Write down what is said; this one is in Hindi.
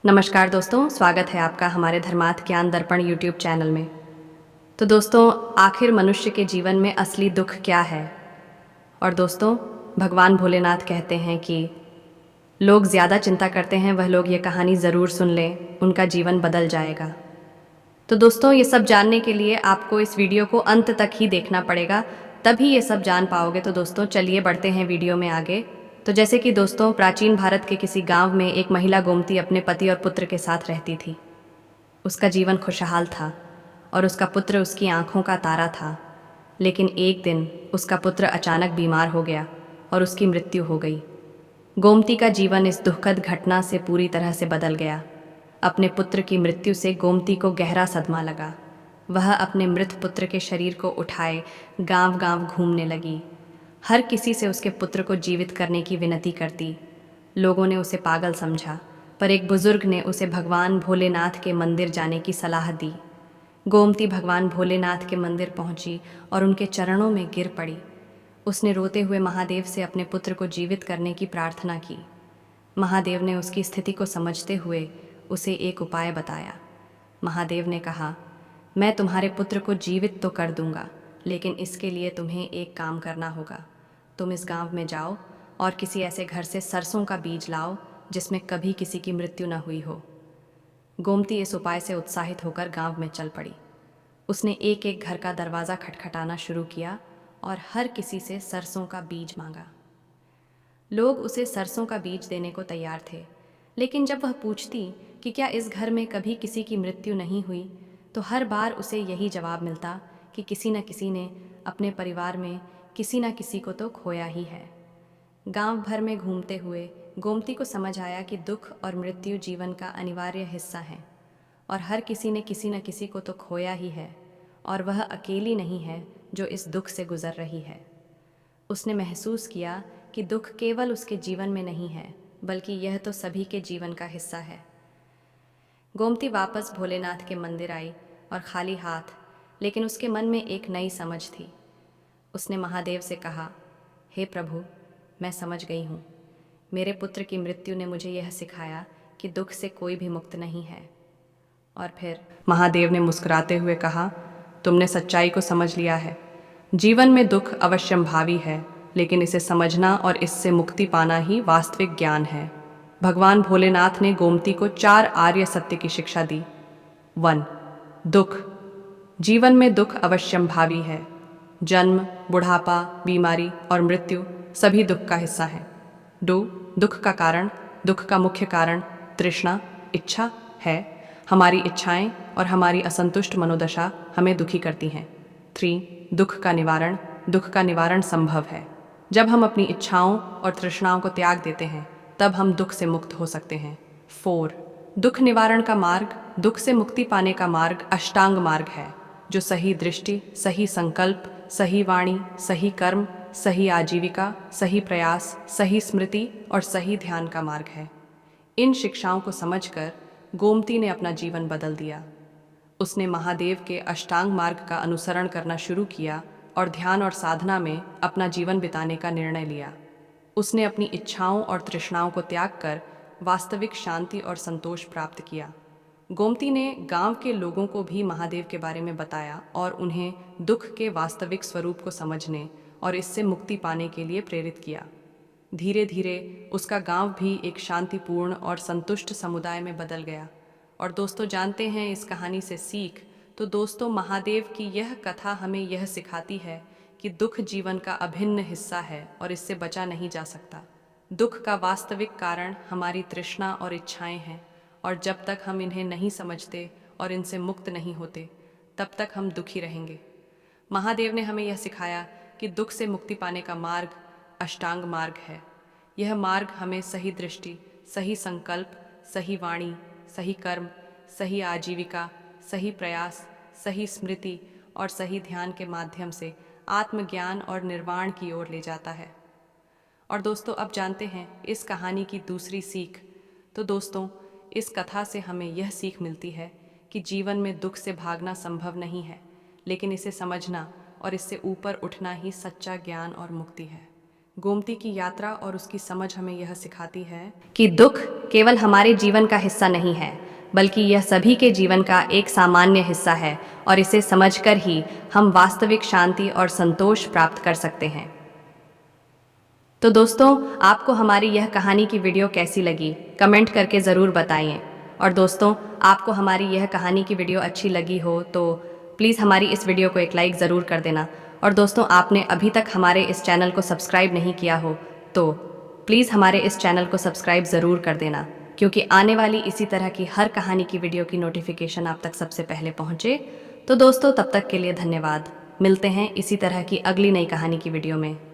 नमस्कार दोस्तों, स्वागत है आपका हमारे धर्मार्थ ज्ञान दर्पण यूट्यूब चैनल में। तो दोस्तों, आखिर मनुष्य के जीवन में असली दुख क्या है? और दोस्तों, भगवान भोलेनाथ कहते हैं कि लोग ज़्यादा चिंता करते हैं, वह लोग ये कहानी ज़रूर सुन लें, उनका जीवन बदल जाएगा। तो दोस्तों, ये सब जानने के लिए आपको इस वीडियो को अंत तक ही देखना पड़ेगा, तभी ये सब जान पाओगे। तो दोस्तों, चलिए बढ़ते हैं वीडियो में आगे। तो जैसे कि दोस्तों, प्राचीन भारत के किसी गांव में एक महिला गोमती अपने पति और पुत्र के साथ रहती थी। उसका जीवन खुशहाल था और उसका पुत्र उसकी आंखों का तारा था। लेकिन एक दिन उसका पुत्र अचानक बीमार हो गया और उसकी मृत्यु हो गई। गोमती का जीवन इस दुखद घटना से पूरी तरह से बदल गया। अपने पुत्र की मृत्यु से गोमती को गहरा सदमा लगा। वह अपने मृत पुत्र के शरीर को उठाए गांव गांव घूमने लगी। हर किसी से उसके पुत्र को जीवित करने की विनती करती। लोगों ने उसे पागल समझा, पर एक बुजुर्ग ने उसे भगवान भोलेनाथ के मंदिर जाने की सलाह दी। गोमती भगवान भोलेनाथ के मंदिर पहुंची और उनके चरणों में गिर पड़ी। उसने रोते हुए महादेव से अपने पुत्र को जीवित करने की प्रार्थना की। महादेव ने उसकी स्थिति को समझते हुए उसे एक उपाय बताया। महादेव ने कहा, मैं तुम्हारे पुत्र को जीवित तो कर दूंगा, लेकिन इसके लिए तुम्हें एक काम करना होगा। तुम इस गांव में जाओ और किसी ऐसे घर से सरसों का बीज लाओ जिसमें कभी किसी की मृत्यु न हुई हो। गोमती इस उपाय से उत्साहित होकर गांव में चल पड़ी। उसने एक एक घर का दरवाज़ा खटखटाना शुरू किया और हर किसी से सरसों का बीज मांगा। लोग उसे सरसों का बीज देने को तैयार थे, लेकिन जब वह पूछती कि क्या इस घर में कभी किसी की मृत्यु नहीं हुई, तो हर बार उसे यही जवाब मिलता कि किसी न किसी ने अपने परिवार में किसी न किसी को तो खोया ही है। गांव भर में घूमते हुए गोमती को समझ आया कि दुख और मृत्यु जीवन का अनिवार्य हिस्सा है और हर किसी ने किसी न किसी को तो खोया ही है और वह अकेली नहीं है जो इस दुख से गुजर रही है। उसने महसूस किया कि दुख केवल उसके जीवन में नहीं है, बल्कि यह तो सभी के जीवन का हिस्सा है। गोमती वापस भोलेनाथ के मंदिर आई और खाली हाथ, लेकिन उसके मन में एक नई समझ थी। उसने महादेव से कहा, हे प्रभु, मैं समझ गई हूँ। मेरे पुत्र की मृत्यु ने मुझे यह सिखाया कि दुख से कोई भी मुक्त नहीं है। और फिर महादेव ने मुस्कुराते हुए कहा, तुमने सच्चाई को समझ लिया है। जीवन में दुख अवश्यंभावी है, लेकिन इसे समझना और इससे मुक्ति पाना ही वास्तविक ज्ञान है। भगवान भोलेनाथ ने गोमती को 4 आर्य सत्य की शिक्षा दी। 1. दुख। जीवन में दुख अवश्यंभावी है। जन्म, बुढ़ापा, बीमारी और मृत्यु सभी दुख का हिस्सा हैं। 2. दुख का कारण। दुख का मुख्य कारण तृष्णा, इच्छा है। हमारी इच्छाएं और हमारी असंतुष्ट मनोदशा हमें दुखी करती हैं। 3. दुख का निवारण। दुख का निवारण संभव है। जब हम अपनी इच्छाओं और तृष्णाओं को त्याग देते हैं, तब हम दुख से मुक्त हो सकते हैं। 4. दुख निवारण का मार्ग। दुख से मुक्ति पाने का मार्ग अष्टांग मार्ग है, जो सही दृष्टि, सही संकल्प, सही वाणी, सही कर्म, सही आजीविका, सही प्रयास, सही स्मृति और सही ध्यान का मार्ग है। इन शिक्षाओं को समझकर गोमती ने अपना जीवन बदल दिया। उसने महादेव के अष्टांग मार्ग का अनुसरण करना शुरू किया और ध्यान और साधना में अपना जीवन बिताने का निर्णय लिया। उसने अपनी इच्छाओं और तृष्णाओं को त्याग कर वास्तविक शांति और संतोष प्राप्त किया। गोमती ने गांव के लोगों को भी महादेव के बारे में बताया और उन्हें दुख के वास्तविक स्वरूप को समझने और इससे मुक्ति पाने के लिए प्रेरित किया। धीरे धीरे उसका गांव भी एक शांतिपूर्ण और संतुष्ट समुदाय में बदल गया। और दोस्तों, जानते हैं इस कहानी से सीख? तो दोस्तों, महादेव की यह कथा हमें यह सिखाती है कि दुख जीवन का अभिन्न हिस्सा है और इससे बचा नहीं जा सकता। दुख का वास्तविक कारण हमारी तृष्णा और इच्छाएं हैं, और जब तक हम इन्हें नहीं समझते और इनसे मुक्त नहीं होते, तब तक हम दुखी रहेंगे। महादेव ने हमें यह सिखाया कि दुख से मुक्ति पाने का मार्ग अष्टांग मार्ग है। यह मार्ग हमें सही दृष्टि, सही संकल्प, सही वाणी, सही कर्म, सही आजीविका, सही प्रयास, सही स्मृति और सही ध्यान के माध्यम से आत्मज्ञान और निर्वाण की ओर ले जाता है। और दोस्तों, अब जानते हैं इस कहानी की दूसरी सीख। तो दोस्तों, इस कथा से हमें यह सीख मिलती है कि जीवन में दुख से भागना संभव नहीं है, लेकिन इसे समझना और इससे ऊपर उठना ही सच्चा ज्ञान और मुक्ति है। गोमती की यात्रा और उसकी समझ हमें यह सिखाती है कि दुख केवल हमारे जीवन का हिस्सा नहीं है, बल्कि यह सभी के जीवन का एक सामान्य हिस्सा है और इसे समझकर ही हम वास्तविक शांति और संतोष प्राप्त कर सकते हैं। तो दोस्तों, आपको हमारी यह कहानी की वीडियो कैसी लगी, कमेंट करके ज़रूर बताइए। और दोस्तों, आपको हमारी यह कहानी की वीडियो अच्छी लगी हो तो प्लीज़ हमारी इस वीडियो को एक लाइक ज़रूर कर देना। और दोस्तों, आपने अभी तक हमारे इस चैनल को सब्सक्राइब नहीं किया हो तो प्लीज़ हमारे इस चैनल को सब्सक्राइब ज़रूर कर देना, क्योंकि आने वाली इसी तरह की हर कहानी की वीडियो की नोटिफिकेशन आप तक सबसे पहले पहुँचे। तो दोस्तों, तब तक के लिए धन्यवाद। मिलते हैं इसी तरह की अगली नई कहानी की वीडियो में।